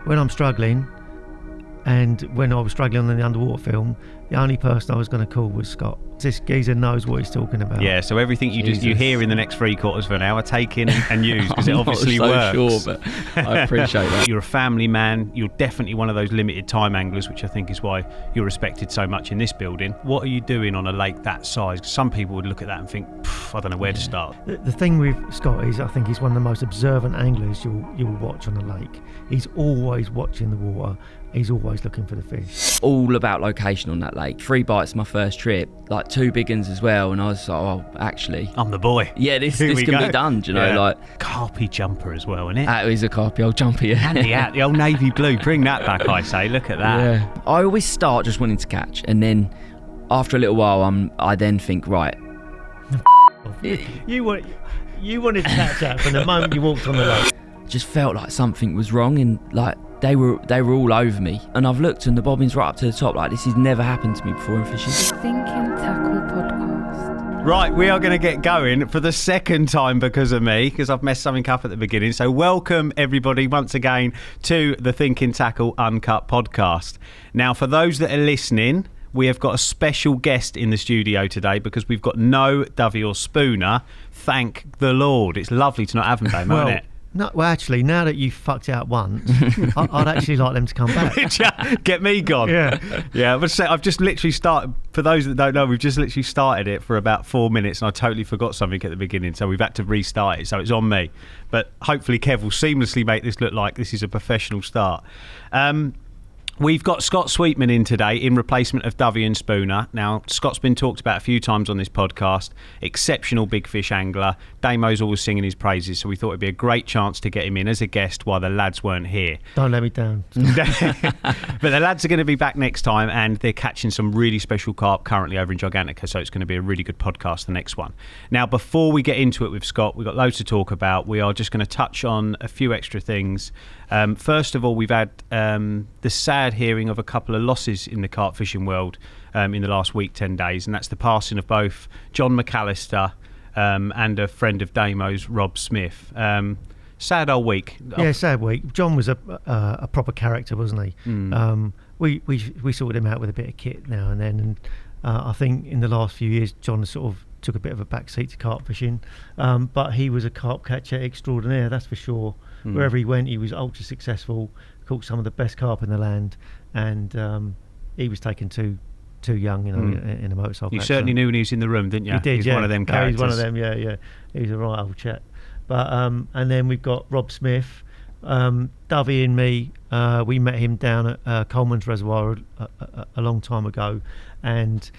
when I'm struggling, and when I was struggling on the underwater film, the only person I was going to call was Scott. This geezer knows what he's talking about. Yeah, so everything you hear in the next 3/4 of an hour, take in and use, because it obviously works. I'm not so sure, but I appreciate that. You're a family man. You're definitely one of those limited time anglers, which I think is why you're respected so much in this building. What are you doing on a lake that size? Some people would look at that and think, I don't know where to start. The thing with Scott is, I think he's one of the most observant anglers you'll watch on a lake. He's always watching the water. He's always looking for the fish. All about location on that lake. 3 bites my first trip, like 2 big uns as well, and I was like, oh, actually, I'm the boy. Yeah, this can be done, do you know, like Carpy jumper as well, isn't it? That is a Carpy old jumper, yeah. Handy out, the old navy blue. Bring that back, I say. Look at that. Yeah. I always start just wanting to catch, and then after a little while, I then think, right. You wanted to catch that from the moment you walked on the lake. Just felt like something was wrong, and like they were all over me, and I've looked and the bobbin's right up to the top. Like, this has never happened to me before in fishing. Thinking Tackle Podcast. Right, we are going to get going for the second time because of me, because I've messed something up at the beginning. So welcome everybody once again to the Thinking Tackle Uncut podcast. Now, for those that are listening, we have got a special guest in the studio today because we've got no dovey or spooner. Thank the Lord. It's lovely to not have them, Damo, isn't it? No, well, actually, now that you've fucked it out once, I'd actually like them to come back. Get me gone. Yeah. But I've just literally started. For those that don't know, we've just literally started it for about 4 minutes, and I totally forgot something at the beginning, so we've had to restart it. So it's on me. But hopefully, Kev will seamlessly make this look like this is a professional start. We've got Scott Sweetman in today in replacement of Dovey and Spooner. Now, Scott's been talked about a few times on this podcast. Exceptional big fish angler. Damo's always singing his praises, so we thought it'd be a great chance to get him in as a guest while the lads weren't here. Don't let me down. But the lads are going to be back next time, and they're catching some really special carp currently over in Gigantica, so it's going to be a really good podcast, the next one. Now, before we get into it with Scott, we've got loads to talk about. We are just going to touch on a few extra things. First of all, we've had the sad hearing of a couple of losses in the carp fishing world in the last week, 10 days, and that's the passing of both John McAllister and a friend of Damo's, Rob Smith. Sad old week. Yeah, sad week. John was a proper character, wasn't he? We sorted him out with a bit of kit now and then, and I think in the last few years John sort of took a bit of a backseat to carp fishing, but he was a carp catcher extraordinaire, that's for sure. Wherever he went, he was ultra successful, caught some of the best carp in the land, and he was taken too young, in a motorcycle. You certainly knew when he was in the room, didn't you? He did, he's one of them characters. He's one of them, yeah. He's a right old chap. But and then we've got Rob Smith, Dovey and me. We met him down at Coleman's Reservoir a long time ago, and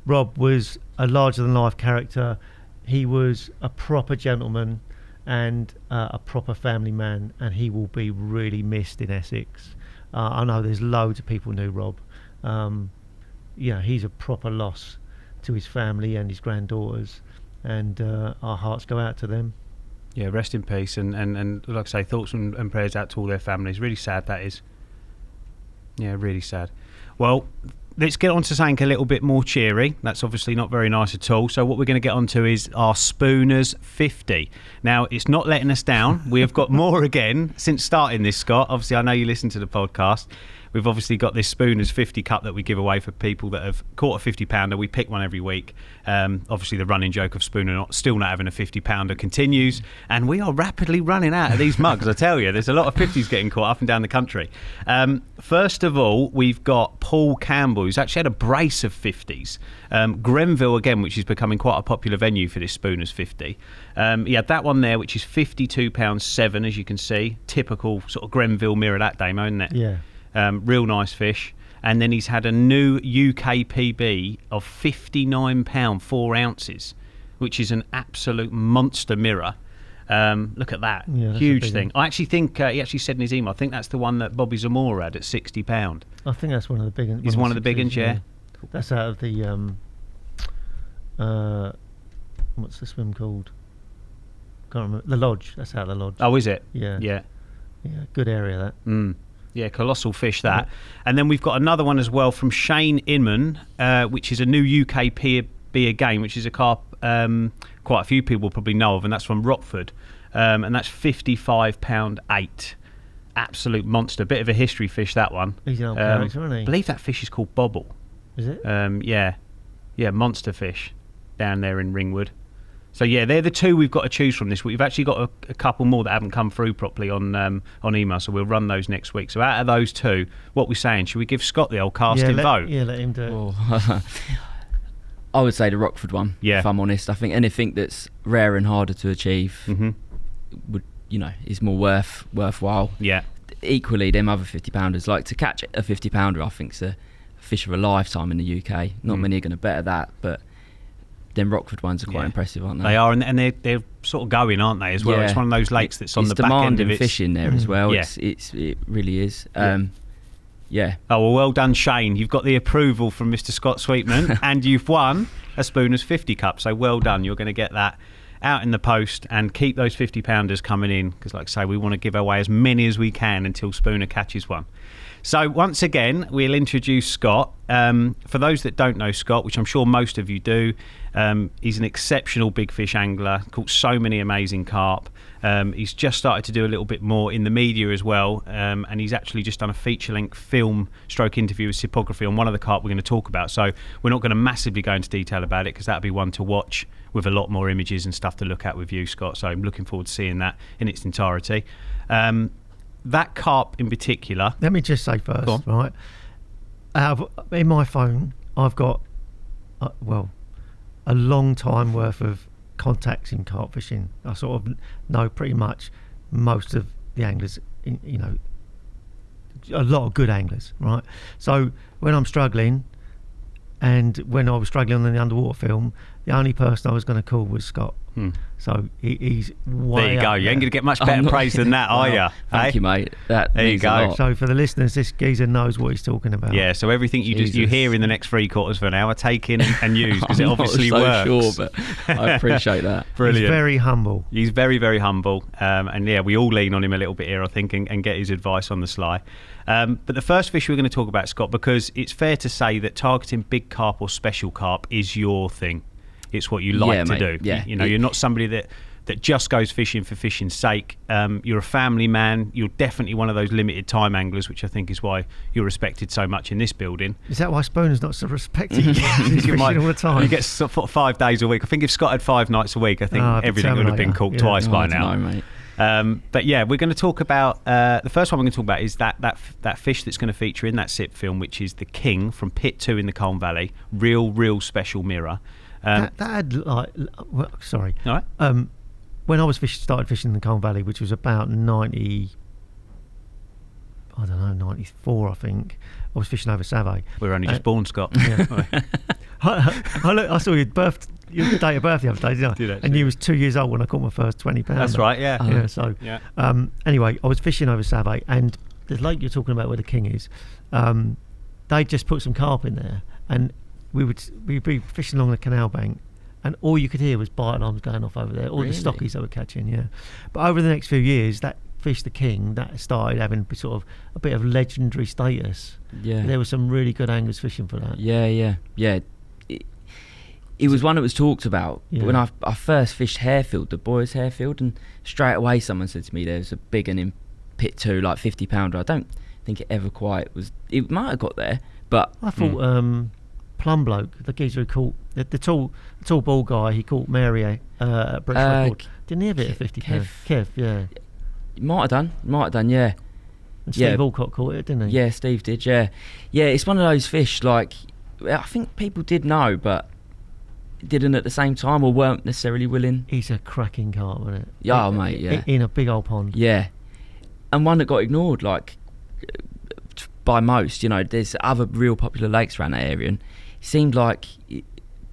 Rob was a larger-than-life character. He was a proper gentleman and a proper family man, and he will be really missed in Essex. I know there's loads of people knew Rob. He's a proper loss to his family and his granddaughters, and our hearts go out to them. Yeah, rest in peace, and like I say, thoughts and prayers out to all their families. Really sad, that is. Yeah, really sad. Well, let's get on to something a little bit more cheery. That's obviously not very nice at all. So what we're going to get onto is our Spooners 50. Now, it's not letting us down. We have got more again since starting this, Scott. Obviously, I know you listen to the podcast. We've obviously got this Spooners 50 cup that we give away for people that have caught a 50 pounder. We pick one every week. Obviously, the running joke of Spooner still not having a 50 pounder continues, and we are rapidly running out of these mugs. I tell you, there's a lot of 50s getting caught up and down the country. First of all, we've got Paul Campbell, who's actually had a brace of 50s. Grenville again, which is becoming quite a popular venue for this Spooners 50. He had that one there, which is £52.7, as you can see. Typical sort of Grenville mirror that, Damo, isn't it? Yeah. Real nice fish. And then he's had a new UK PB of £59, 4 ounces, which is an absolute monster mirror. Look at that. Yeah, huge thing. I actually think he actually said in his email, I think that's the one that Bobby Zamora had at £60. I think that's one of the big ones. He's one of the big ones, yeah. That's out of the what's the swim called? Can't remember. The Lodge. That's out of the Lodge. Oh, is it? Yeah. Yeah. Yeah. Good area that. Yeah, colossal fish that. And then we've got another one as well from Shane Inman, which is a new UK PB again, which is a carp quite a few people probably know of, and that's from Rockford. And that's £55.8. absolute monster. Bit of a history fish, that one. He's an old character, isn't he? I believe that fish is called bobble. Is it? Yeah, monster fish down there in Ringwood. So yeah, they're the two we've got to choose from this week. We've actually got a couple more that haven't come through properly on email, so we'll run those next week. So out of those two, what we're saying, should we give Scott the old casting vote? Yeah, let him do it. Oh. I would say the Rockford one. Yeah. If I'm honest, I think anything that's rare and harder to achieve would, is more worthwhile. Yeah. Equally, them other 50-pounders, like to catch a 50-pounder, I think is a fish of a lifetime in the UK. Not many are going to better that, but them Rockford ones are quite impressive, aren't they? They are, and they're sort of going, aren't they, as well? Yeah. It's one of those lakes that's on the back end of it. It's demanding fishing there as well. Yeah. It really is. Yeah. Oh, well done, Shane. You've got the approval from Mr. Scott Sweetman, and you've won a Spooner's 50 Cup. So well done. You're going to get that out in the post and keep those 50-pounders coming in, because, like I say, we want to give away as many as we can until Spooner catches one. So once again, we'll introduce Scott. For those that don't know Scott, which I'm sure most of you do, he's an exceptional big fish angler, caught so many amazing carp. He's just started to do a little bit more in the media as well, and he's actually just done a feature-length film stroke interview with Typography on one of the carp we're going to talk about. So we're not going to massively go into detail about it, because that'll be one to watch with a lot more images and stuff to look at with you, Scott. So I'm looking forward to seeing that in its entirety. That carp in particular. Let me just say first, right? In my phone, I've got a long time worth of contacts in carp fishing. I sort of know pretty much most of the anglers, a lot of good anglers, right? So when I'm struggling, and when I was struggling on the underwater film, the only person I was going to call was Scott. So he's way there you go. You ain't going to get much better praise than that, are you? Thank you, mate. That there you go. So for the listeners, this geezer knows what he's talking about. Yeah, so everything you hear in the next 3/4 of an hour, take in and use, because it obviously works. I'm not so sure, but I appreciate that. Brilliant. He's very humble. He's very, very humble. And yeah, we all lean on him a little bit here, I think, and get his advice on the sly. But the first fish we're going to talk about, Scott, because it's fair to say that targeting big carp or special carp is your thing. It's what you like to do. Yeah. You're not somebody that just goes fishing for fishing's sake. You're a family man. You're definitely one of those limited time anglers, which I think is why you're respected so much in this building. Is that why Spooner's not so respected? He's fishing all the time. He gets 5 days a week. I think if Scott had 5 nights a week, I think everything would have been caught twice by now. I don't know, mate. But yeah, we're going to talk about the first one we're going to talk about is that fish that's going to feature in that SIP film, which is the king from Pit 2 in the Colne Valley. Real special mirror. That had sorry. All right. When I was started fishing in the Colne Valley, which was about 94, I think, I was fishing over Savay. We were only just born, Scott. Yeah. I saw your date of birth the other day, didn't I? Did actually. And you was 2 years old when I caught my first 20 pounder. That's right, yeah. Anyway, I was fishing over Savay, and the lake you're talking about where the king is, they just put some carp in there, and we'd be fishing along the canal bank, and all you could hear was bite alarms going off over there, all the stockies they were catching, yeah. But over the next few years, that fish, the king, that started having sort of a bit of legendary status. Yeah. There were some really good anglers fishing for that. Yeah. It was one that was talked about when I first fished Harefield, the boys' Harefield, and straight away someone said to me there's a big one in Pit 2, like 50-pounder. I don't think it ever quite was. It might have got there, but I thought Plum Bloke, the geezer who caught the tall ball guy, he caught Mary at British Record. Didn't he have it at 50 pounds? Kev, yeah. Might have done, yeah. And Steve Alcott caught it, didn't he? Yeah, Steve did, yeah. Yeah, it's one of those fish, like, I think people did know, but didn't at the same time, or weren't necessarily willing. He's a cracking carp, isn't it? Yeah, mate, yeah. In a big old pond. Yeah. And one that got ignored, like, by most. There's other real popular lakes around that area, and it seemed like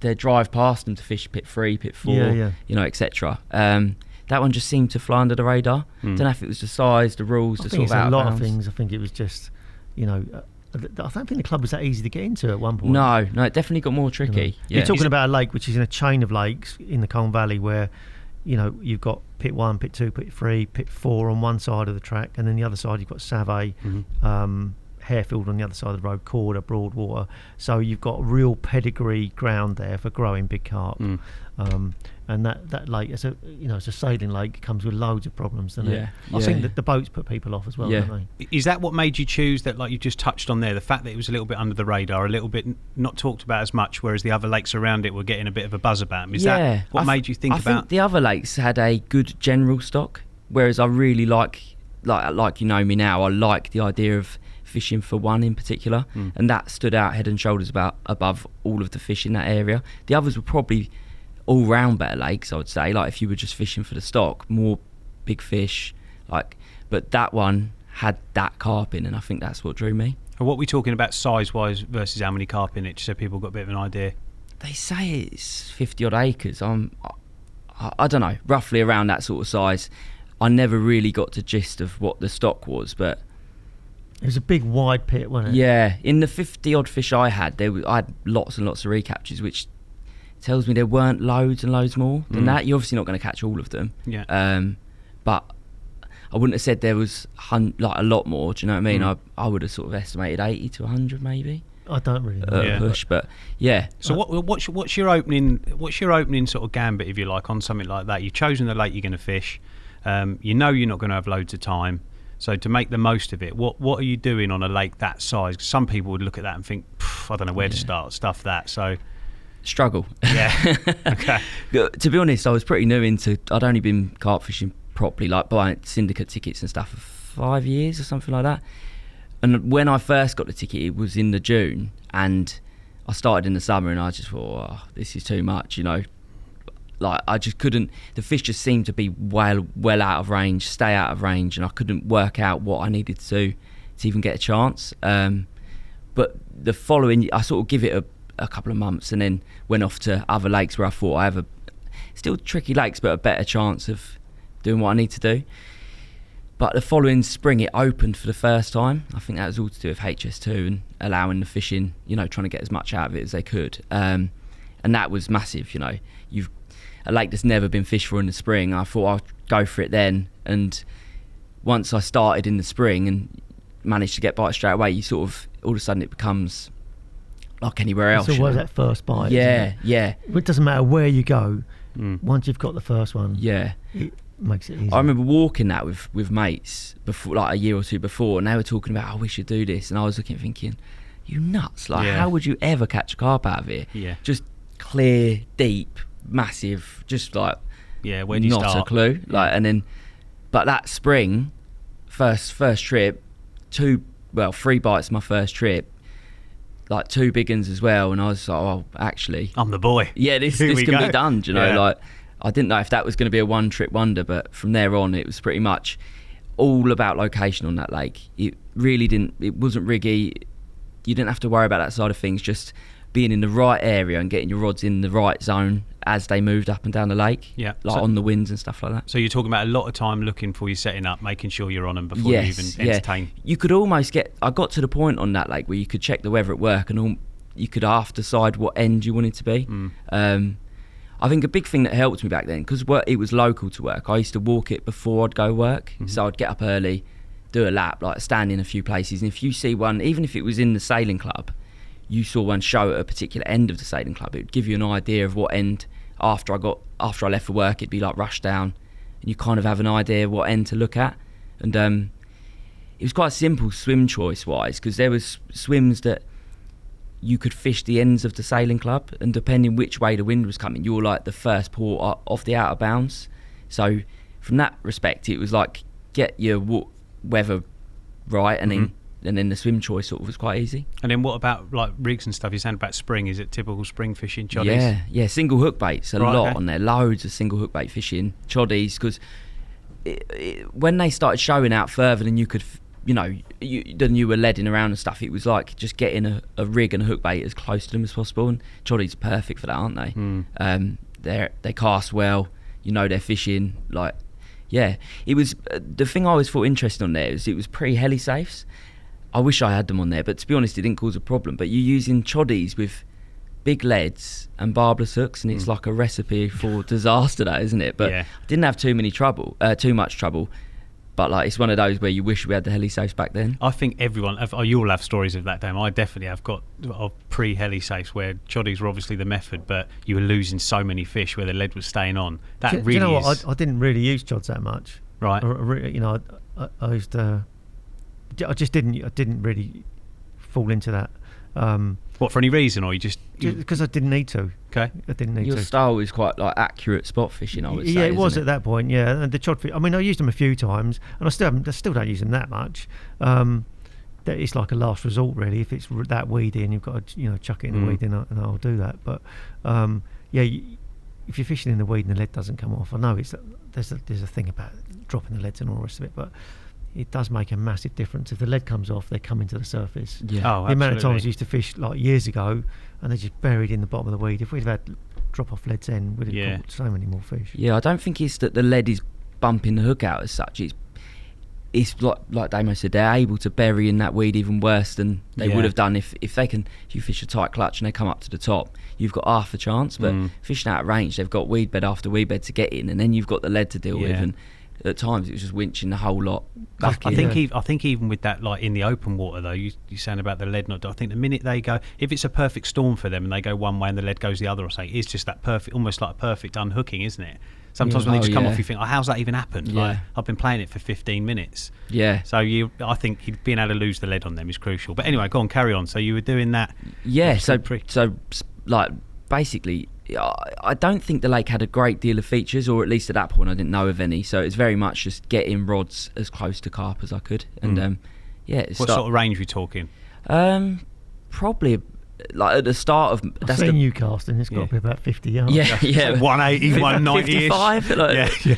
they drive past them to fish Pit 3, Pit 4, etc. That one just seemed to fly under the radar. Don't know if it was the size, the rules, the sort of out a lot of things. I think it was just, I don't think the club was that easy to get into at one point. No, it definitely got more tricky. Yeah. You're talking about a lake which is in a chain of lakes in the Colne Valley where, you've got Pit 1, Pit 2, Pit 3, Pit 4 on one side of the track, and then the other side you've got Savay, Harefield on the other side of the road, Korda, Broadwater. So you've got real pedigree ground there for growing big carp. and that lake, it's a sailing lake, comes with loads of problems, doesn't it? Yeah. I think that the boats put people off as well, Yeah. don't they? Is that what made you choose that, like you just touched on there, the fact that it was a little bit under the radar, a little bit not talked about as much, whereas the other lakes around it were getting a bit of a buzz about them? Is that what made you think I about... think the other lakes had a good general stock, whereas I really like you know me now, I like the idea of fishing for one in particular, and that stood out head and shoulders above all of the fish in that area. The others were probably all round better lakes, I would say, like if you were just fishing for the stock, more big fish, but that one had that carp in, and I think that's what drew me. And what are we talking about size-wise versus how many carp in it, just so people got a bit of an idea? They say it's 50 odd acres. I don't know, roughly around that sort of size. I never really got to gist of what the stock was, but It was a big wide pit, wasn't it? yeah, in the 50 odd fish I had, I had lots and lots of recaptures, which tells me there weren't loads and loads more than that. You're obviously not going to catch all of them. Yeah. But I wouldn't have said there was a lot more. Do you know what I mean? I would have sort of estimated 80 to 100 maybe. I don't really know. Push, but yeah. So what's your opening sort of gambit, if you like, on something like that? You've chosen the lake you're going to fish. You know you're not going to have loads of time. So to make the most of it, what are you doing on a lake that size? 'Cause some people would look at that and think, I don't know where to start, stuff that. So struggle. Yeah. Okay. To be honest, I was pretty new into. I'd only been carp fishing properly, like buying syndicate tickets and stuff, for 5 years or something like that. And when I first got the ticket, it was in the June, and I started in the summer, and I just thought, this is too much, you know. Like I just couldn't. The fish just seemed to be well out of range, stay out of range, and I couldn't work out what I needed to even get a chance. But the following, I sort of give it a couple of months, and then went off to other lakes where I thought I have still tricky lakes, but a better chance of doing what I need to do. But the following spring, it opened for the first time. I think that was all to do with HS2 and allowing the fishing, you know, trying to get as much out of it as they could. And that was massive, you know. A lake that's never been fished for in the spring. I thought I'd go for it then. And once I started in the spring and managed to get bites straight away, you sort of, all of a sudden it becomes like anywhere else. So was that first bite? Yeah, yeah. It doesn't matter where you go. Once you've got the first one, yeah, it makes it easy. I remember walking that with mates before, like a year or two before, and they were talking about, we should do this, and I was looking thinking, you nuts, like how would you ever catch a carp out of it? Yeah. Just clear, deep, massive, just like where do you not start? a clue. Like, and then, but that spring, first trip, 3 bites my first trip, like 2 big uns as well, and I was like, oh, actually, I'm the boy. Yeah, this can be done. Do you know, like I didn't know if that was going to be a one-trip wonder, but from there on, it was pretty much all about location on that lake. It really didn't. It wasn't riggy. You didn't have to worry about that side of things. Just being in the right area and getting your rods in the right zone as they moved up and down the lake. Yeah, like on the winds and stuff like that. So you're talking about a lot of time looking for you setting up, making sure you're on them before you even entertain. You could almost I got to the point on that lake where you could check the weather at work and you could half decide what end you wanted to be. I think a big thing that helped me back then, because it was local to work, I used to walk it before I'd go work. So I'd get up early, do a lap, like stand in a few places, and if you see one, even if it was in the sailing club, you saw one show at a particular end of the sailing club, it would give you an idea of what end. After I left for work, it'd be like rush down, and you kind of have an idea what end to look at. And it was quite simple swim choice wise, because there was swims that you could fish the ends of the sailing club, and depending which way the wind was coming, you were like the first port off the outer bounds. So from that respect, it was like get your weather right, and then the swim choice sort of was quite easy. And then what about like rigs and stuff? You're saying about spring, is it typical spring fishing, choddies? Yeah, single hook baits, on there, loads of single hook bait fishing, choddies, because when they started showing out further than you could, than you were leading around and stuff, it was like just getting a rig and a hook bait as close to them as possible, and choddies are perfect for that, aren't they? They cast well, they're fishing, like, yeah. It was, the thing I always thought interesting on there is it was pre-heli safes. I wish I had them on there, but to be honest, it didn't cause a problem. But you're using choddies with big leads and barbless hooks, and it's like a recipe for disaster, that, isn't it? But I didn't have too much trouble. But like, it's one of those where you wish we had the heli-safes back then. I think you all have stories of that, Damo. I definitely have got pre-heli safes where choddies were obviously the method, but you were losing so many fish where the lead was staying on. Do you know what? I didn't really use chods that much. Right. I used to. I just didn't. I didn't really fall into that. What, for any reason, or you just because I didn't need to. Okay. I didn't need Your to. style is quite like accurate spot fishing, I would say. Yeah, it was isn't at that point. Yeah, and the chod fish. I mean, I used them a few times, and I still don't use them that much. That it's like a last resort, really. If it's that weedy and you've got to, chuck it in the weed, and I'll do that. But if you're fishing in the weed and the lead doesn't come off, I know there's a thing about dropping the leads and all the rest of it, but it does make a massive difference. If the lead comes off, they come into the surface. Yeah. Oh, the amount of times absolutely. I used to fish like years ago, and they're just buried in the bottom of the weed. If we'd have had drop-off leads then, we'd have caught so many more fish. Yeah, I don't think it's that the lead is bumping the hook out as such. It's like Damo said, they're able to bury in that weed even worse than they would have done if you fish a tight clutch and they come up to the top, you've got half a chance. But fishing out at range, they've got weed bed after weed bed to get in, and then you've got the lead to deal with. And at times it was just winching the whole lot back in. I think even with that, like in the open water though, you're saying about the lead not. I think the minute they go, if it's a perfect storm for them and they go one way and the lead goes the other, or say, it's just that perfect, almost like a perfect unhooking, isn't it? Sometimes when they just come off, you think, how's that even happened? Yeah. Like, I've been playing it for 15 minutes. Yeah. So I think being able to lose the lead on them is crucial. But anyway, go on, carry on. So you were doing that. Yeah. So like basically, I don't think the lake had a great deal of features, or at least at that point I didn't know of any. So it's very much just getting rods as close to carp as I could. And what sort of range are we talking? Probably like at the start of I've seen you casting. It's got to be about 50 yards. Yeah. 180, 190 55.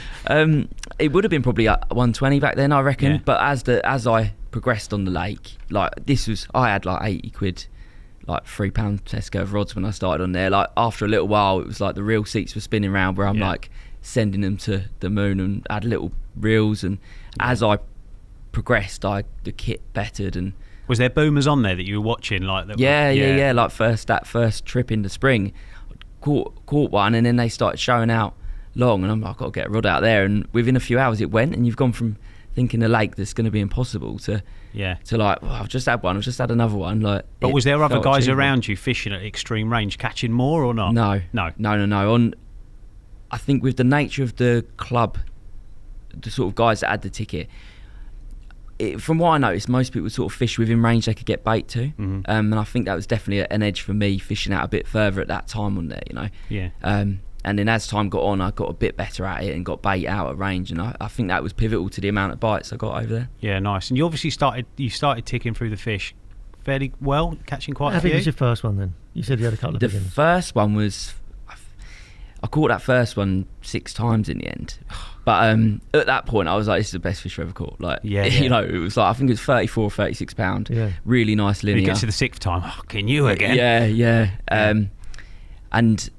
It would have been probably 120 back then, I reckon. Yeah. But as I progressed on the lake, like I had like 80 quid, like £3 test curve rods when I started on there. Like after a little while, it was like the reel seats were spinning around where I'm like sending them to the moon, and had little reels. And as I progressed, the kit bettered. And was there boomers on there that you were watching? Like that? Yeah. Like that first trip in the spring, caught one, and then they started showing out long, and I'm like, I've got to get a rod out there. And within a few hours it went, and you've gone from thinking a lake that's going to be impossible to like, I've just had one, I've just had another one. Like, but was there other guys around you fishing at extreme range catching more or not? No. I think with the nature of the club, the sort of guys that had the ticket, from what I noticed, most people sort of fish within range they could get bait to. And I think that was definitely an edge for me, fishing out a bit further at that time on there, and then as time got on, I got a bit better at it and got bait out at range, and I think that was pivotal to the amount of bites I got over there. Yeah, nice. And you obviously started ticking through the fish fairly well, catching quite a few. How big was your first one then? You said you had a couple of big ones. The first one was, I caught that first one 6 times in the end. But at that point, I was like, this is the best fish I've ever caught. Like, it was like, I think it was 34 or 36 pound. Yeah. Really nice linear. You get to the 6th time, can you again? Yeah. And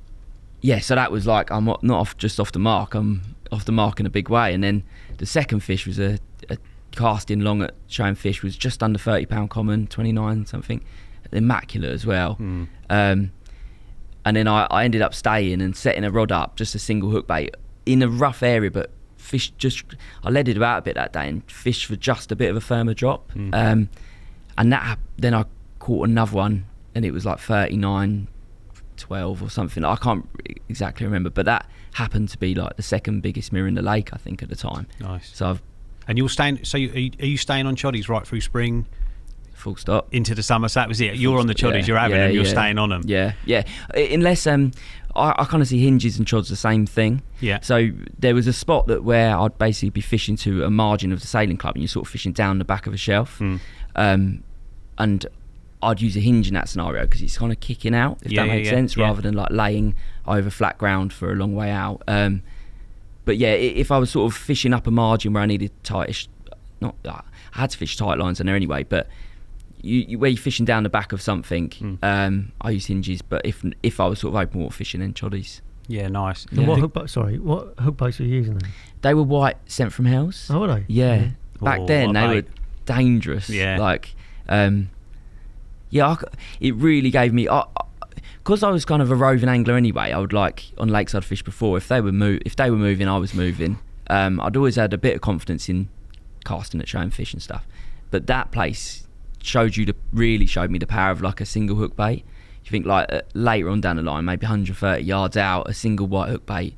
yeah, so that was like, I'm not just off the mark, I'm off the mark in a big way. And then the second fish was a casting long at showing fish, was just under 30 pound common, 29 something, immaculate as well. And then I ended up staying and setting a rod up, just a single hook bait in a rough area, but fish I led it about a bit that day and fished for just a bit of a firmer drop. And then I caught another one, and it was like 39 12 or something. I can't exactly remember, but that happened to be like the second biggest mirror in the lake, I think, at the time. Nice. So and you're staying, so are you staying on choddies right through spring? Full stop. Into the summer, so that was it. You're on the choddies, you're having them, you're staying on them. Yeah. Unless I kind of see hinges and chods the same thing. Yeah. So there was a spot where I'd basically be fishing to a margin of the sailing club, and you're sort of fishing down the back of a shelf. And I'd use a hinge in that scenario because it's kind of kicking out, if that makes sense, rather than like laying over flat ground for a long way out. But yeah, if I was sort of fishing up a margin where I needed tightish, I had to fish tight lines in there anyway, but where you're fishing down the back of something, I use hinges. But if I was sort of open water fishing, then choddies. Yeah, nice. And what hook baits were you using then? They were white, sent from Hells. Oh, were they? Yeah. Back then they were dangerous. Yeah. Like, it really gave me, because I was kind of a roving angler anyway. I would like on lakes I'd fished before. If they were moving, I was moving. I'd always had a bit of confidence in casting at showing fish and stuff. But that place really showed me the power of like a single hook bait. You think like later on down the line, maybe 130 yards out, a single white hook bait,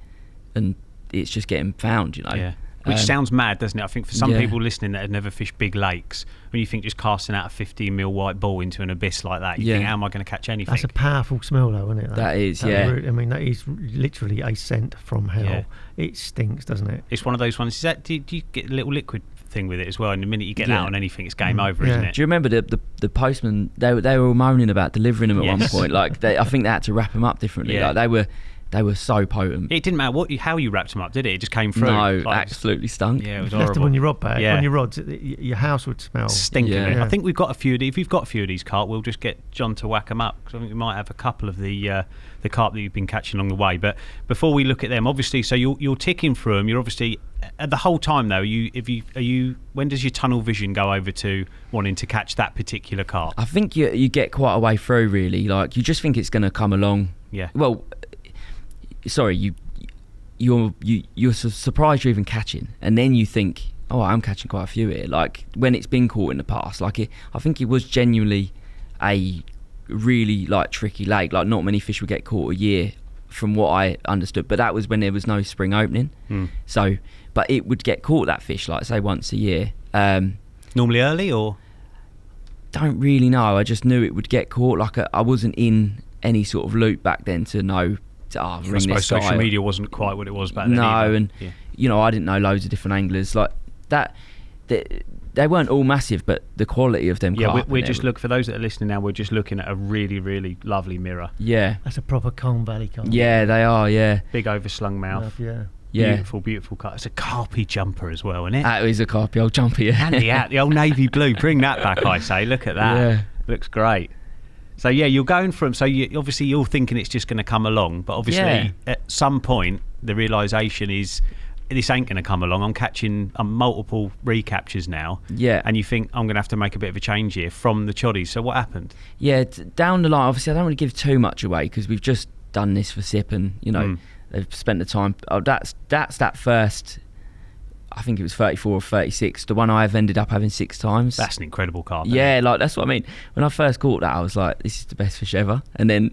and it's just getting found, you know. Yeah. Which sounds mad, doesn't it? I think for some people listening that have never fished big lakes, when you think just casting out a 15mm white ball into an abyss like that, you think, how am I going to catch anything? That's a powerful smell, though, isn't it? That is, yeah. I mean, that is literally a scent from hell. Yeah. It stinks, doesn't it? It's one of those ones. Do you get a little liquid thing with it as well? And the minute you get out on anything, it's game over, isn't it? Do you remember the postman? They were all moaning about delivering them at one point. Like I think they had to wrap them up differently. Yeah. Like they were so potent. It didn't matter how you wrapped them up, did it? It just came through. No, absolutely stunk. Yeah, it was horrible. horrible. On your rod bag, on your rods, your house would smell. Stink of it. I think we've got a few of these. If you've got a few of these carp, we'll just get John to whack them up, because I think we might have a couple of the carp that you've been catching along the way. But before we look at them, obviously, so you're ticking through them. You're obviously the whole time though. When does your tunnel vision go over to wanting to catch that particular carp? I think you get quite a way through, really. Like you just think it's going to come along. Yeah. Well, sorry, you're surprised you're even catching, and then you think, oh, I'm catching quite a few here. Like when it's been caught in the past, I think it was genuinely a really like tricky lake. Like not many fish would get caught a year, from what I understood. But that was when there was no spring opening. So, but it would get caught, that fish, like say once a year. Normally early, or don't really know. I just knew it would get caught. Like I wasn't in any sort of loop back then to know. I suppose social media wasn't quite what it was back then. No, either. And you know, I didn't know loads of different anglers like that. They weren't all massive, but the quality of them. Yeah, we're just looking, for those that are listening now. We're just looking at a really, really lovely mirror. Yeah, that's a proper Colne Valley carp. Yeah, they are. Yeah, big overslung mouth. Yeah. Beautiful carp. It's a carpy jumper as well, isn't it? That is a carpy old jumper. Yeah, handy out the old navy blue. Bring that back, I say. Look at that. Yeah, looks great. So you're going from. So obviously you're thinking it's just going to come along, but obviously at some point the realization is this ain't going to come along. I'm catching multiple recaptures now. Yeah, and you think I'm going to have to make a bit of a change here from the choddies. So what happened? Yeah, down the line. Obviously, I don't want to give too much away because we've just done this for SIP, and you know they've spent the time. Oh, that's that first. I think it was 34 or 36. The one I've ended up having 6 times. That's an incredible carp. Yeah, like that's what I mean. When I first caught that, I was like, "This is the best fish ever." And then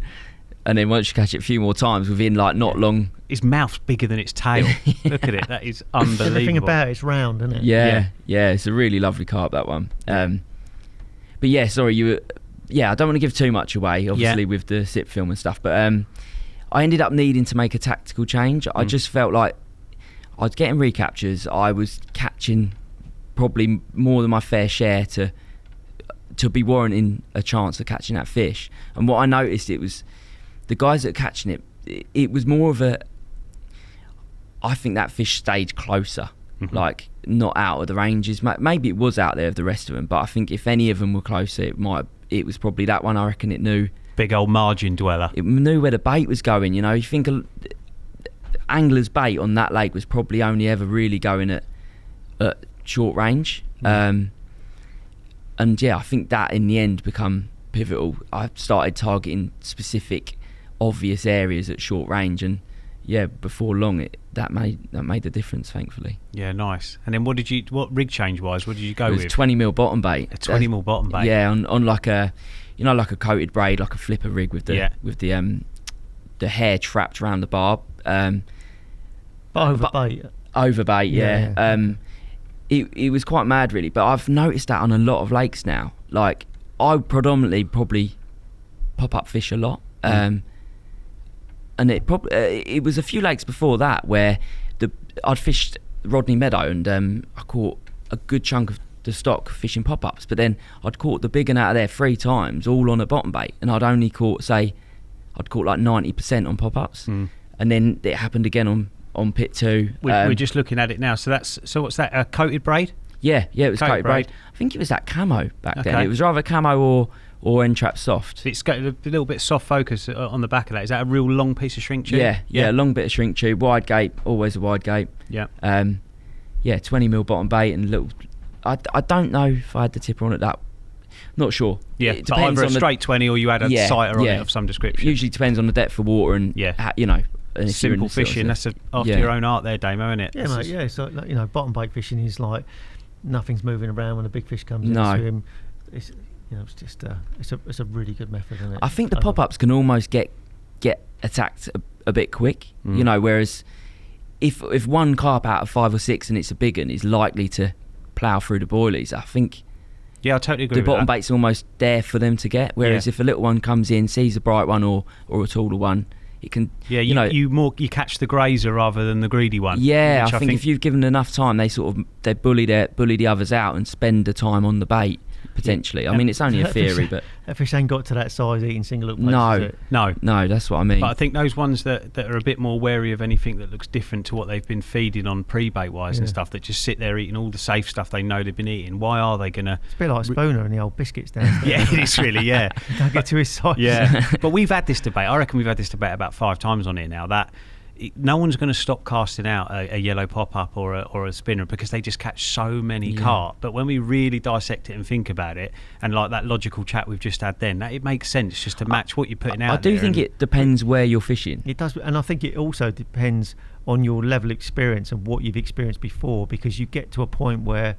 once you catch it a few more times, within like not long, his mouth's bigger than its tail. Look at it. That is unbelievable. Everything about it's round, isn't it? Yeah. It's a really lovely carp, that one. But yeah, sorry, I don't want to give too much away, obviously with the SIP film and stuff. But I ended up needing to make a tactical change. I just felt like I was getting recaptures. I was catching probably more than my fair share to be warranting a chance of catching that fish. And what I noticed, it was the guys that are catching it. It was more of a. I think that fish stayed closer, like not out of the ranges. Maybe it was out there of the rest of them, but I think if any of them were closer, it was probably that one. I reckon it knew. Big old margin dweller. It knew where the bait was going. You know, you think. Angler's bait on that lake was probably only ever really going at short range, and I think that in the end become pivotal. I started targeting specific obvious areas at short range, and before long that made the difference, thankfully. Yeah, nice. And then what rig change wise, what did you go with? It was 20mm bottom bait. A 20mm bottom bait. Yeah, on like a like a coated braid, like a flipper rig with the hair trapped around the barb. Over bait, yeah. It was quite mad, really. But I've noticed that on a lot of lakes now. Like, I predominantly probably pop up fish a lot, and it was a few lakes before that where I'd fished Rodney Meadow, and I caught a good chunk of the stock fishing pop ups. But then I'd caught the big one out of there 3 times, all on a bottom bait, and I'd only caught like 90% on pop ups, and then it happened again on pit 2. We're just looking at it now. So what's that? A coated braid? Yeah, it was coated braid. I think it was that camo back then. It was either camo or N-Trap soft. It's got a little bit soft focus on the back of that. Is that a real long piece of shrink tube? Yeah, a long bit of shrink tube, wide gape, always a wide gape. Yeah. 20mm bottom bait and little. I don't know if I had the tipper on it. That not sure. Yeah, it depends either a straight 20 or you had a sighter on it of some description. Usually depends on the depth of water and And simple fishing, that's after your own art there, Damo, isn't it? Yeah, mate, yeah. So, bottom bait fishing is like, nothing's moving around when a big fish comes in the swim. It's it's just it's a really good method, isn't it? I think the pop-ups can almost get attacked a bit quick, whereas if one carp out of 5 or 6 and it's a big one is likely to plough through the boilies, I think I totally agree the with bottom that. bait's almost there for them to get, whereas if a little one comes in, sees a bright one or a taller one, it can you catch the grazer rather than the greedy one. I think if you've given enough time, they bully the others out and spend the time on the bait potentially. I mean, it's only a theory, but that fish ain't got to that size eating single hook plates, no, that's what I mean. But I think those ones that are a bit more wary of anything that looks different to what they've been feeding on pre-bait wise and stuff, that just sit there eating all the safe stuff they know they've been eating. Why are they gonna? It's a bit like Spooner and the old biscuits downstairs. Yeah, it is really. Yeah, don't get to his size. Yeah, but we've had this debate. I reckon we've had this debate about 5 times on here now. That no one's going to stop casting out a yellow pop-up or a spinner because they just catch so many carp. But when we really dissect it and think about it, and like that logical chat we've just had then, it makes sense just to match what you're putting out. I do think it depends where you're fishing. It does, and I think it also depends on your level of experience and what you've experienced before, because you get to a point where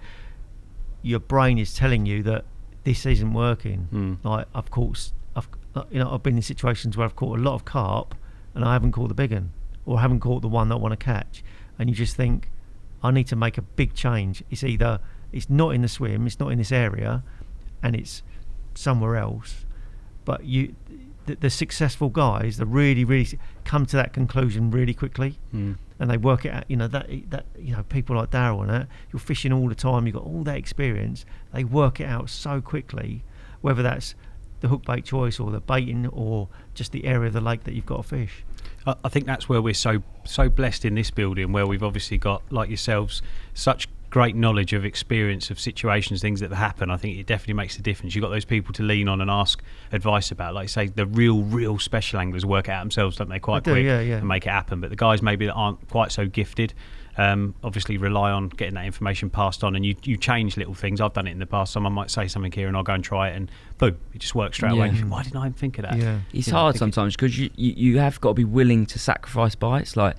your brain is telling you that this isn't working. Like I've been in situations where I've caught a lot of carp and I haven't caught the big one, or haven't caught the one that I want to catch, and you just think, I need to make a big change. It's either it's not in the swim, it's not in this area, and it's somewhere else. But the successful guys, that really come to that conclusion really quickly, and they work it out. People like Darryl and that, you're fishing all the time, you've got all that experience. They work it out so quickly, whether that's the hook bait choice or the baiting or just the area of the lake that you've got to fish. I think that's where we're so blessed in this building, where we've obviously got, like yourselves, such great knowledge of experience of situations, things that happen. I think it definitely makes a difference. You've got those people to lean on and ask advice about. Like, say, the real special anglers work it out themselves, don't they, quite quick, and make it happen. But the guys maybe that aren't quite so gifted obviously rely on getting that information passed on, and you change little things. I've done it in the past. Someone might say something here and I'll go and try it, and boom, it just works straight away. Why didn't I even think of that? It's hard sometimes because you have got to be willing to sacrifice bites. Like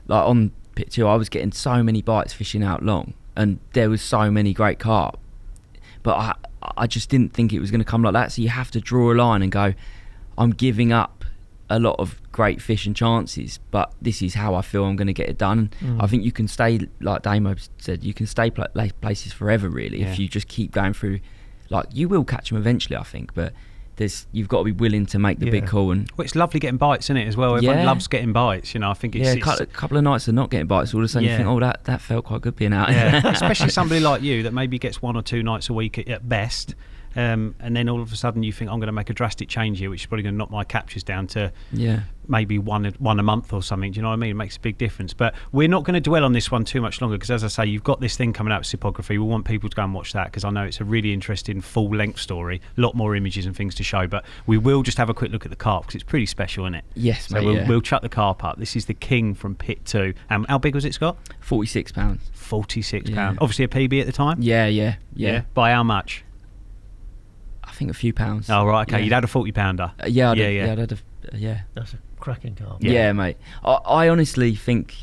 on Pit 2, I was getting so many bites fishing out long, and there was so many great carp, but I just didn't think it was going to come like that. So you have to draw a line and go, I'm giving up a lot of great fish and chances, but this is how I feel I'm going to get it done. I think you can stay, like Damo said, you can stay places forever really if you just keep going through. Like, you will catch them eventually, I think, but you've got to be willing to make the big call. And it's lovely getting bites, isn't it, as well? Everyone loves getting bites, I think it's a couple of nights of not getting bites, all of a sudden you think, that felt quite good being out. Especially somebody like you that maybe gets 1 or 2 nights a week at best. And then all of a sudden you think, I'm going to make a drastic change here, which is probably going to knock my captures down to maybe one a month or something. Do you know what I mean? It makes a big difference. But we're not going to dwell on this one too much longer, because as I say, you've got this thing coming out with Sipography. We want people to go and watch that, because I know it's a really interesting full length story, a lot more images and things to show. But we will just have a quick look at the carp, because it's pretty special, isn't it? Yes, so mate, we'll chuck the carp up. This is the king from Pit 2. How big was it, Scott? 46 pounds. 46 pounds. Obviously a PB at the time. Yeah. By how much? I think a few pounds. Oh, right, okay. You'd had a 40 pounder. I'd had a That's a cracking carp. Yeah, mate. I honestly think,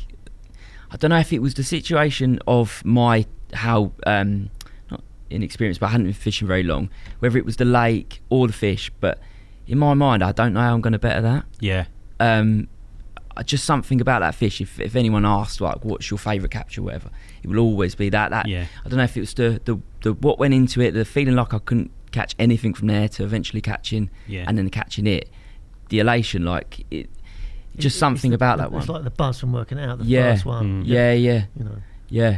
I don't know if it was the situation of how not inexperienced, but I hadn't been fishing very long, whether it was the lake or the fish, but in my mind I don't know how I'm going to better that. Just something about that fish, if anyone asked like what's your favourite capture or whatever, it will always be that. I don't know if it was the what went into it, the feeling like I couldn't catch anything from there to eventually catching and then catching it, the elation, like it, just something about that one. It's like the buzz from working out the first one.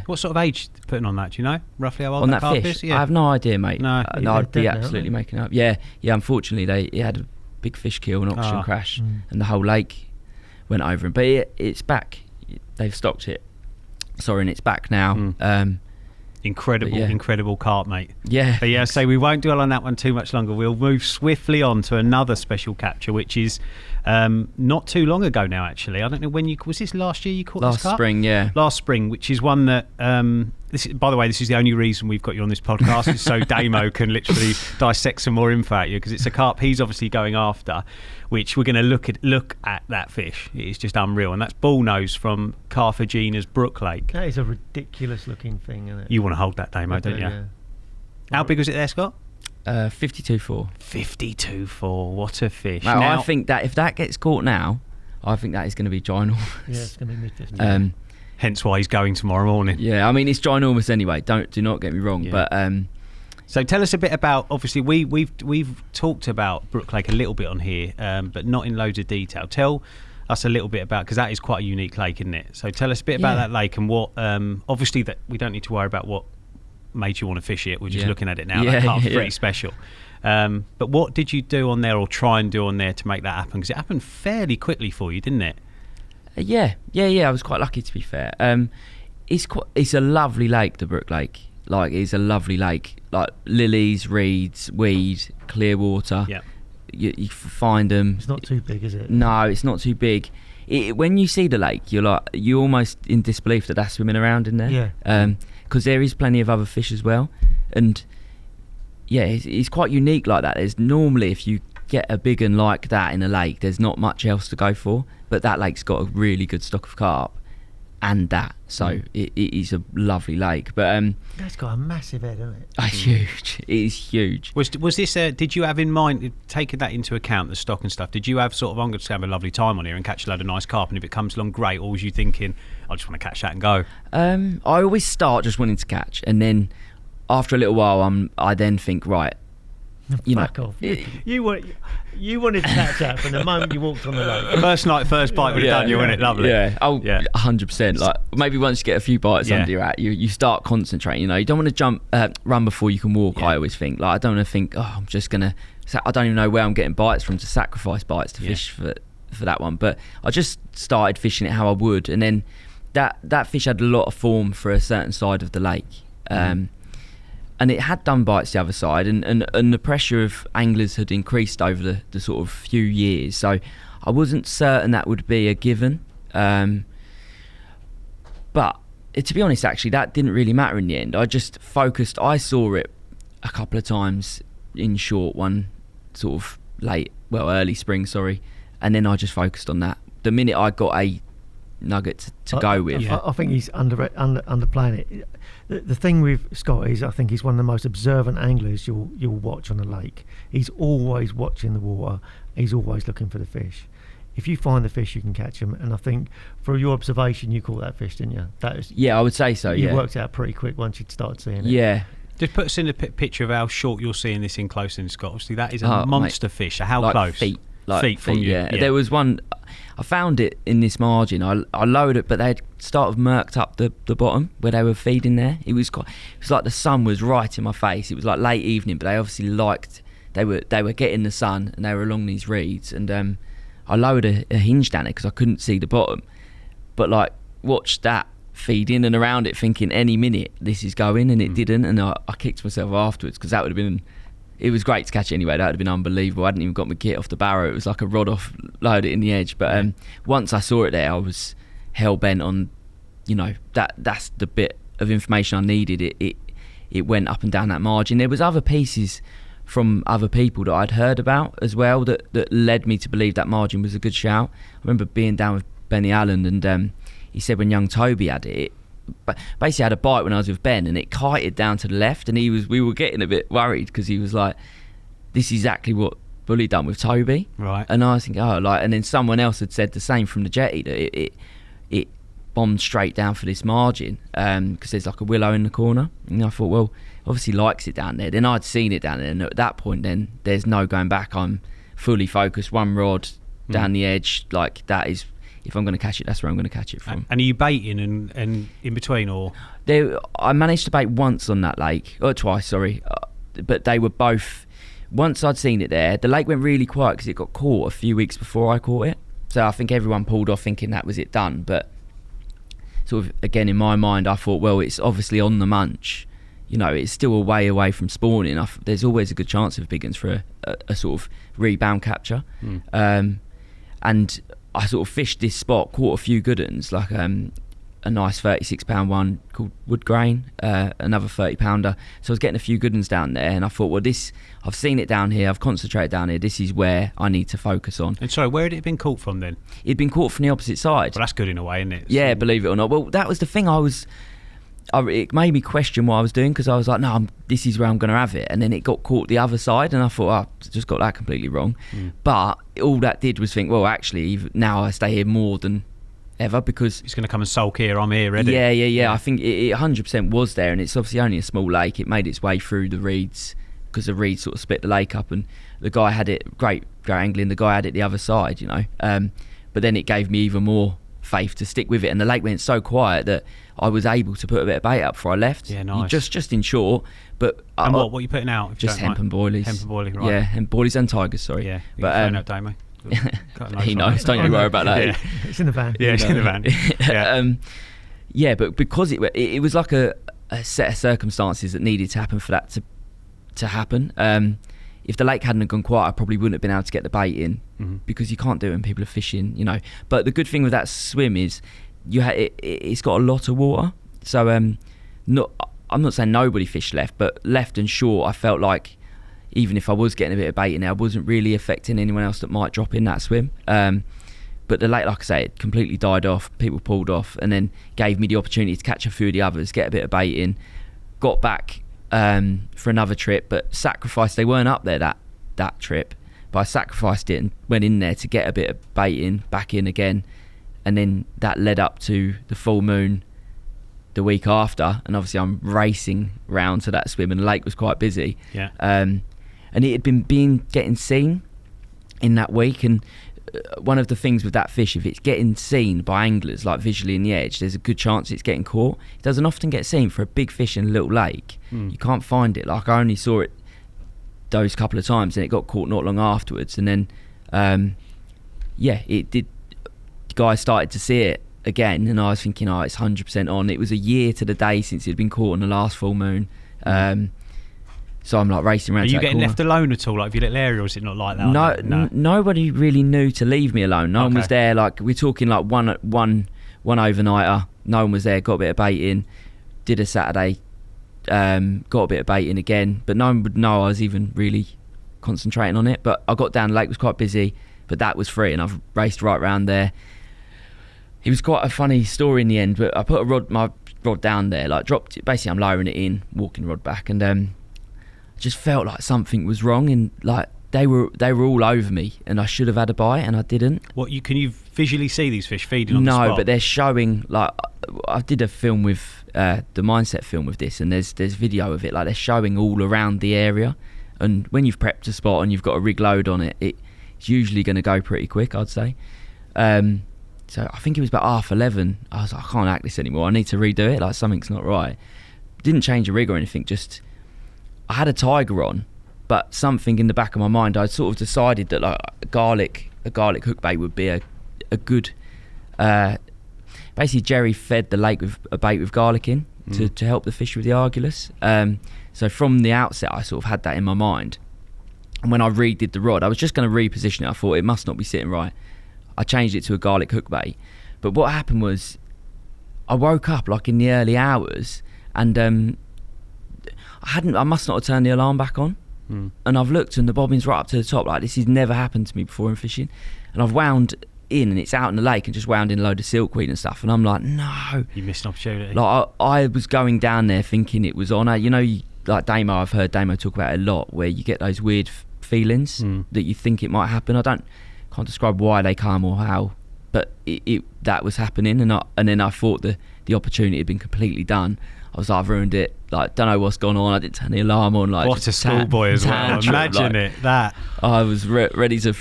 What sort of age putting on that? Do you know roughly how old on that carp fish? is? I have no idea, mate. No, I'd be absolutely making it up. Unfortunately, it had a big fish kill, an oxygen crash, and the whole lake went over him. But it's back. They've stocked it. And it's back now. Incredible carp, mate. But so we won't dwell on that one too much longer. We'll move swiftly on to another special capture, which is not too long ago now, actually. I don't know when was this last year you caught this carp? Last spring, Last spring, which is one that by the way, this is the only reason we've got you on this podcast, is so Damo can literally dissect some more info at you, because it's a carp he's obviously going after, which we're going to look at that fish. It's just unreal, and that's Bullnose from Carthagena's Brook Lake. That is a ridiculous looking thing, isn't it? You want to hold that, Damo, don't you? Yeah. How big was it there, Scott? 52.4. 52.4. What a fish! Now, I think that if that gets caught now, I think that is going to be ginormous. Yeah, it's going to be mid-50s. Hence why he's going tomorrow morning. Yeah, I mean, it's ginormous anyway. Do not get me wrong. Yeah. But so tell us a bit about. Obviously, we've talked about Brook Lake a little bit on here, but not in loads of detail. Tell us a little bit about, because that is quite a unique lake, isn't it? So tell us a bit about that lake and what. Obviously, that we don't need to worry about what made you want to fish it. We're just looking at it now. That carp's pretty special. But what did you do on there, or try and do on there, to make that happen? Because it happened fairly quickly for you, didn't it? Yeah. I was quite lucky, to be fair. It's a lovely lake, the Brook Lake. Like, it's a lovely lake. Like lilies, reeds, weed, clear water. Yeah. You can find them. It's not too big, is it? No, it's not too big. When you see the lake, you're almost in disbelief that that's swimming around in there. Yeah. Because there is plenty of other fish as well, and yeah, it's quite unique like that. There's normally, if you get a big one like that in a lake, there's not much else to go for, but that lake's got a really good stock of carp, and that, so it is a lovely lake. But That's got a massive head, hasn't it? it's huge. It is huge. Was this? Did you have in mind, taking that into account, the stock and stuff? Did you have sort of, I'm going to have a lovely time on here and catch a load of nice carp, and if it comes along, great? Or was you thinking, I just want to catch that and go? I always start just wanting to catch, and then after a little while, I then think, right, Fuck off. You wanted to catch that from the moment you walked on the lake. First night, first bite would have done you, wouldn't it? Lovely. Yeah. 100%. Like, maybe once you get a few bites under your hat, you start concentrating. You don't want to run before you can walk. I always think, like, I don't want to think, I'm just gonna. I don't even know where I'm getting bites from to sacrifice bites to fish for that one. But I just started fishing it how I would, and then that fish had a lot of form for a certain side of the lake. And it had done bites the other side, and the pressure of anglers had increased over the sort of few years, so I wasn't certain that would be a given. But to be honest, actually, that didn't really matter in the end. I just focused. I saw it a couple of times in short one, sort of early spring, and then I just focused on that. The minute I got a nugget to go with, I think he's underplaying it. The thing with Scott is, I think he's one of the most observant anglers you'll watch on a lake. He's always watching the water. He's always looking for the fish. If you find the fish, you can catch them. And I think, for your observation, you caught that fish, didn't you? I would say so. You worked out pretty quick once you'd started seeing it. Yeah. Just put us in a picture of how short you're seeing this in close in, Scott. Obviously, that is a monster fish. So how close? Feet from you. Yeah. There was one. I found it in this margin. I lowered it, but they'd started murked up the bottom where they were feeding there. It was like the sun was right in my face. It was like late evening, but they obviously they were getting the sun, and they were along these reeds. And I lowered a hinge down it because I couldn't see the bottom. But like, watched that feed in and around it, thinking any minute this is going, and it didn't. And I kicked myself afterwards, because that would have been. It was great to catch it anyway. That would have been unbelievable. I hadn't even got my kit off the barrow. It was like a rod off, load it in the edge. But once I saw it there, I was hell bent on, that's the bit of information I needed. It went up and down that margin. There was other pieces from other people that I'd heard about as well that led me to believe that margin was a good shout. I remember being down with Benny Allen, and he said when young Toby had it, but basically had a bite when I was with Ben, and it kited down to the left, and we were getting a bit worried, because he was like, this is exactly what Bully done with Toby, right? And I was thinking, and then someone else had said the same from the jetty, that it bombed straight down for this margin, because there's like a willow in the corner, and I thought, well, obviously likes it down there. Then I'd seen it down there, and at that point, then there's no going back. I'm fully focused, one rod down the edge, like that is. If I'm going to catch it, that's where I'm going to catch it from. And are you baiting and in between, or? I managed to bait once on that lake, or twice, sorry, but they were both. Once I'd seen it there, the lake went really quiet because it got caught a few weeks before I caught it. So I think everyone pulled off thinking that was it done. But sort of again in my mind, I thought, well, it's obviously on the munch. It's still a way away from spawning. There's always a good chance of big ones for a sort of rebound capture, and I sort of fished this spot, caught a few good ones, like a nice 36-pound one called wood grain, another 30-pounder. So I was getting a few good ones down there, and I thought, well, I've seen it down here, I've concentrated down here, this is where I need to focus on. And sorry, where had it been caught from then? It'd been caught from the opposite side. Well, that's good in a way, isn't it? Yeah, believe it or not. Well, that was the thing. It made me question what I was doing, because I was like, no, this is where I'm going to have it. And then it got caught the other side, and I thought, I just got that completely wrong. But all that did was think, well, actually, now I stay here more than ever, because It's going to come and sulk here, I'm here, ready. Yeah. I think it 100% was there, and it's obviously only a small lake. It made its way through the reeds, because the reeds sort of split the lake up, and the guy had it, great angling, the guy had it the other side, you know. But then it gave me even more faith to stick with it, and the lake went so quiet that I was able to put a bit of bait up before I left. Yeah, nice. Just in short. But And what are you putting out? Just hemp and boilies. Hemp and boilies, right. Yeah, hemp boilies and tigers, sorry. Yeah, but out Damo. he knows, don't you worry about that. Yeah. It's in the van. Yeah, it's in the van. Yeah. Yeah, but because it was like a set of circumstances that needed to happen for that to happen. If the lake hadn't gone quiet, I probably wouldn't have been able to get the bait in, because you can't do it when people are fishing, you know. But the good thing with that swim is it's got a lot of water. So I'm not saying nobody fished left, but left and short, I felt like even if I was getting a bit of bait in there, I wasn't really affecting anyone else that might drop in that swim. But the lake, like I say, it completely died off. People pulled off, and then gave me the opportunity to catch a few of the others, get a bit of bait in. Got back for another trip, but sacrificed. They weren't up there that trip, but I sacrificed it and went in there to get a bit of bait in, back in again, and then that led up to the full moon the week after, and obviously I'm racing round to that swim, and the lake was quite busy. Yeah. And it had been getting seen in that week, and one of the things with that fish, if it's getting seen by anglers, like visually in the edge, there's a good chance it's getting caught. It doesn't often get seen for a big fish in a little lake. You can't find it. Like, I only saw it those couple of times, and it got caught not long afterwards. And then, it did. The guys started to see it again, and I was thinking, it's 100% on. It was a year to the day since it had been caught on the last full moon. So I'm like racing around. Are to you that getting corner. left alone at all, like your little area, or is it not like that? No, nobody really knew to leave me alone. No one was there. Like, we're talking like one overnighter. No one was there. Got a bit of bait in. Did a Saturday. Got a bit of bait in again, but no one would know I was even really concentrating on it. But I got down. The lake was quite busy, but that was free, and I've raced right round there. It was quite a funny story in the end, but I put my rod down there, like dropped it. Basically, I'm lowering it in, walking the rod back, and just felt like something was wrong, and like they were all over me, and I should have had a bite, and I didn't. Can you visually see these fish feeding on the spot? No, but they're showing, like, I did a film with the Mindset film with this, and there's video of it, like they're showing all around the area, and when you've prepped a spot and you've got a rig load on it, it's usually going to go pretty quick, I'd say. So I think it was about 11:30. I was like, I can't act this anymore, I need to redo it, like something's not right. Didn't change a rig or anything, just I had a tiger on, but something in the back of my mind, I'd sort of decided that like a garlic hook bait would be a good. Basically, Jerry fed the lake with a bait with garlic in to help the fish with the Argulus. So from the outset, I sort of had that in my mind. And when I redid the rod, I was just going to reposition it. I thought it must not be sitting right. I changed it to a garlic hook bait. But what happened was, I woke up like in the early hours, and I must not have turned the alarm back on. And I've looked, and the bobbin's right up to the top. Like, this has never happened to me before in fishing. And I've wound in, and it's out in the lake, and just wound in a load of silkweed and stuff. And I'm like, no, you missed an opportunity. Like, I was going down there thinking it was on. Like Damo, I've heard Damo talk about it a lot, where you get those weird feelings that you think it might happen. Can't describe why they come or how, but that was happening, and then I thought the opportunity had been completely done. I was like, I've ruined it. Like, don't know what's gone on. I didn't turn the alarm on. Like, what a schoolboy as well. Imagine like, that. I was ready to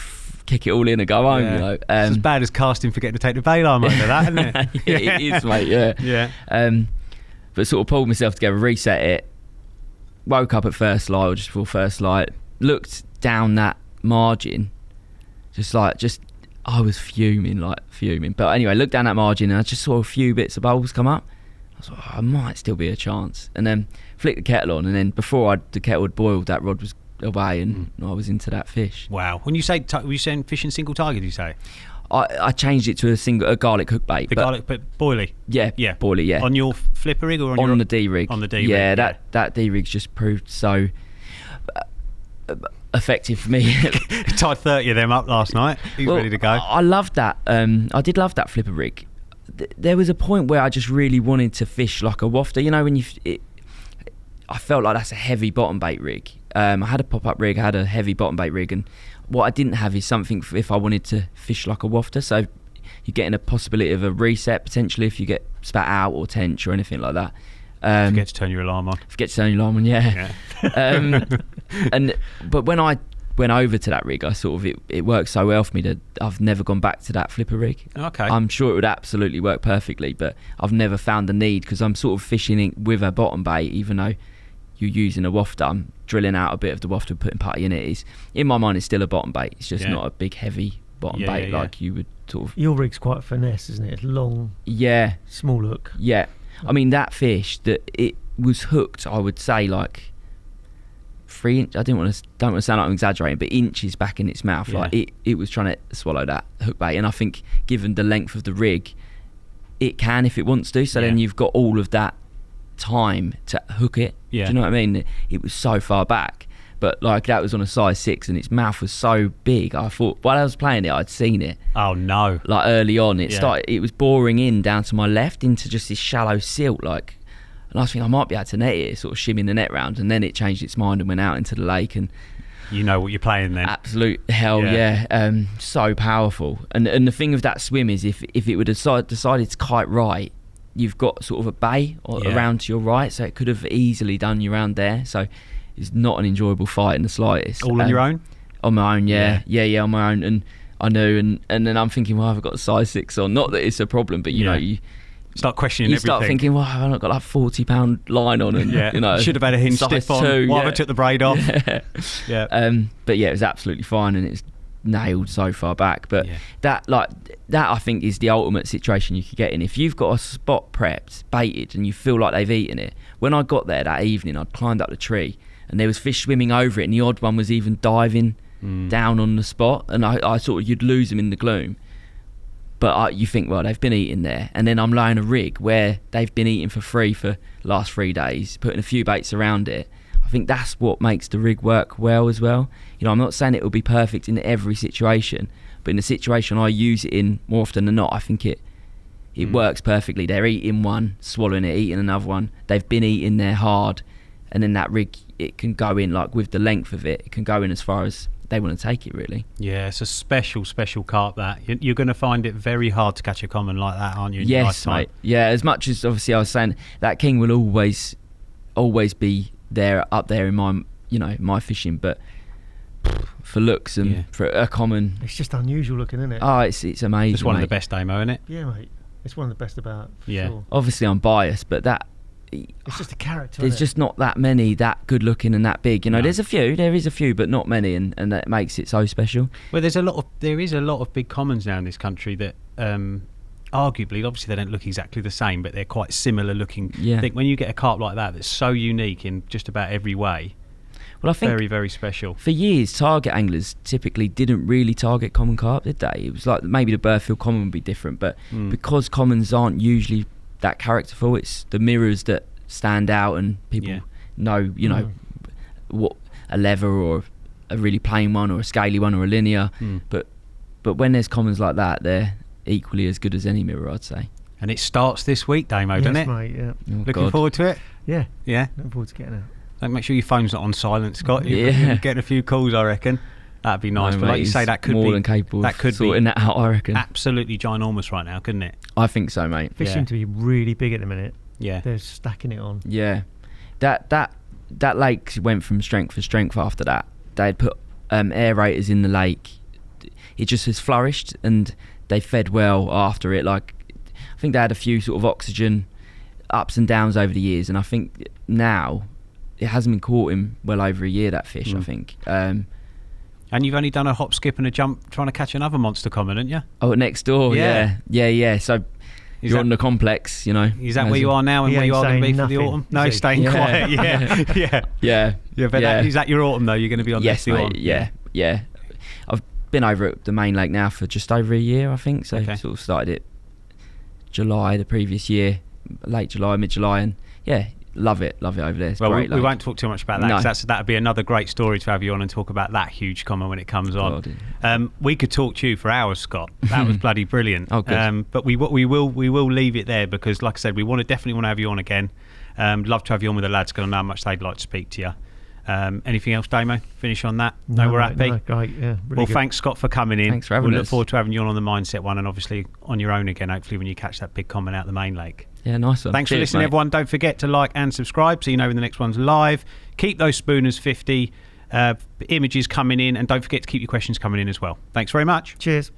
kick it all in and go home. Yeah. You know, it's as bad as casting forgetting to take the bail arm over that, isn't it? It is, mate. Yeah. Yeah. But sort of pulled myself together, reset it. Woke up at first light, or just before first light. Looked down that margin. I was fuming. But anyway, looked down that margin, and I just saw a few bits of bubbles come up. I was like, I might still be a chance. And then flicked the kettle on, and then before the kettle had boiled, that rod was away, and I was into that fish. Wow. When you say, were you saying fishing single target, did you say? I changed it to a garlic hook bait. The garlic boilie. Yeah, yeah, boilie. Yeah. On your flipper rig or on the D rig? On the D rig. Yeah, that D rig's just proved so effective for me. Tied 30 of them up last night. He's ready to go. I loved that. I did love that flipper rig. There was a point where I just really wanted to fish like a wafter. You know, when I felt like that's a heavy bottom bait rig. I had a pop-up rig, I had a heavy bottom bait rig, and what I didn't have is something if I wanted to fish like a wafter. So you're getting a possibility of a reset potentially if you get spat out or tench or anything like that. Forget to turn your alarm on. Yeah. But when I went over to that rig, I sort of it worked so well for me that I've never gone back to that flipper rig. Okay. I'm sure it would absolutely work perfectly, but I've never found the need because I'm sort of fishing it with a bottom bait, even though you're using a wafter. I'm drilling out a bit of the wafter, putting putty in it. In my mind, it's still a bottom bait. It's just not a big, heavy bottom bait like you would sort of. Your rig's quite finesse, isn't it? It's long. Yeah. Small hook. Yeah. I mean, that fish, it was hooked, I would say, like 3 inch. Don't want to sound like I'm exaggerating, but inches back in its mouth. Like it was trying to swallow that hook bait, and I think given the length of the rig, it can if it wants to. So then you've got all of that time to hook it. Yeah. Do you know what I mean? It was so far back, but like that was on a size 6, and its mouth was so big. I thought while I was playing it, I'd seen it. Oh no! Like early on, it was boring in down to my left into just this shallow silt, like. And I was thinking I might be able to net it, sort of shimming the net round, and then it changed its mind and went out into the lake. And you know what you're playing then. Absolute hell, yeah. So powerful. And the thing of that swim is if it would have decided to kite right, you've got sort of a bay around to your right, so it could have easily done you around there. So it's not an enjoyable fight in the slightest. All on your own? On my own, yeah, on my own. And I knew, and then I'm thinking, well, I've got a size 6 on. Not that it's a problem, but you know, you start questioning everything. Start thinking, well, I've not got like £40 line on, and you know, should have had a hinge stiff on. Why have I took the braid off? But yeah, it was absolutely fine, and it's nailed so far back. But that I think is the ultimate situation you could get in if you've got a spot prepped, baited, and you feel like they've eaten it. When I got there that evening, I'd climbed up the tree, and there was fish swimming over it, and the odd one was even diving down on the spot, and I thought you'd lose them in the gloom. But you think, well, they've been eating there. And then I'm laying a rig where they've been eating for free for the last 3 days, putting a few baits around it. I think that's what makes the rig work well as well. You know, I'm not saying it will be perfect in every situation, but in the situation I use it in more often than not, I think it works perfectly. They're eating one, swallowing it, eating another one. They've been eating there hard. And then that rig, it can go in, like with the length of it, it can go in as far as they want to take it, really. Yeah, it's a special carp that. You're going to find it very hard to catch a common like that, aren't you? Yes, mate. Yeah, as much as obviously I was saying that king will always be there, up there in my fishing, but for looks and for a common, it's just unusual looking, isn't it? Oh, it's amazing. It's one of the best, Damo, isn't it? Yeah, mate. It's one of the best about. Sure. Obviously I'm biased, but that. It's just a character. There's just not that many that good looking and that big. You know, there is a few, but not many, and that makes it so special. Well, there is a lot of big commons now in this country that, arguably, obviously they don't look exactly the same, but they're quite similar looking. Yeah. I think when you get a carp like that, that's so unique in just about every way. Well, I think very, very special. For years, target anglers typically didn't really target common carp, did they? It was like maybe the Burfield common would be different, but because commons aren't usually that characterful, it's the mirrors that stand out, and people know, you know, what a leather or a really plain one or a scaly one or a linear. But when there's commons like that, they're equally as good as any mirror, I'd say. And it starts this week, Damo, doesn't it? Mate, yeah. Looking forward to it? Yeah. Yeah? Looking forward to getting out. Don't make sure your phone's not on silent, Scott. You're getting a few calls, I reckon. That'd be nice. No, but like you say, that could more than capable of sorting that out, I reckon. Absolutely ginormous right now, couldn't it? I think so, mate. Fish seem to be really big at the minute. Yeah. They're stacking it on. Yeah. That lake went from strength to strength after that. They had put aerators in the lake. It just has flourished, and they fed well after it. Like, I think they had a few sort of oxygen ups and downs over the years, and I think now it hasn't been caught in well over a year, that fish, I think. And you've only done a hop, skip and a jump trying to catch another monster common, haven't you? Oh, next door, yeah. So you're on the complex, you know. Is that where you are now and where you are going to be for the autumn? No, staying quiet, yeah. But is that your autumn, though? You're going to be on yes, the mate, autumn? yeah. I've been over at the main lake now for just over a year, I think. So Okay. sort of started it July the previous year, late July, mid-July, and yeah, love it over there. It's Well, great. we won't talk too much about that, No. 'cause that'd be another great story to have you on and talk about that huge common when it comes on. God. We could talk to you for hours, Scott. That was bloody brilliant. Oh, good. But we will leave it there because, like I said, we definitely want to have you on again. Love to have you on with the lads because I know how much they'd like to speak to you. Anything else, Damo? Finish on that? No, we're mate, happy. no, great, yeah. Really Well, good. thanks, Scott, for coming in. Thanks for having We'll look us. forward to having you on the Mindset one and obviously on your own again, hopefully, when you catch that big common out the main lake. Yeah, nice one. Thanks for Cheers, listening, mate. everyone. Don't forget to like and subscribe so you know when the next one's live. Keep those Spooners 50 images coming in, and don't forget to keep your questions coming in as well. Thanks very much. Cheers.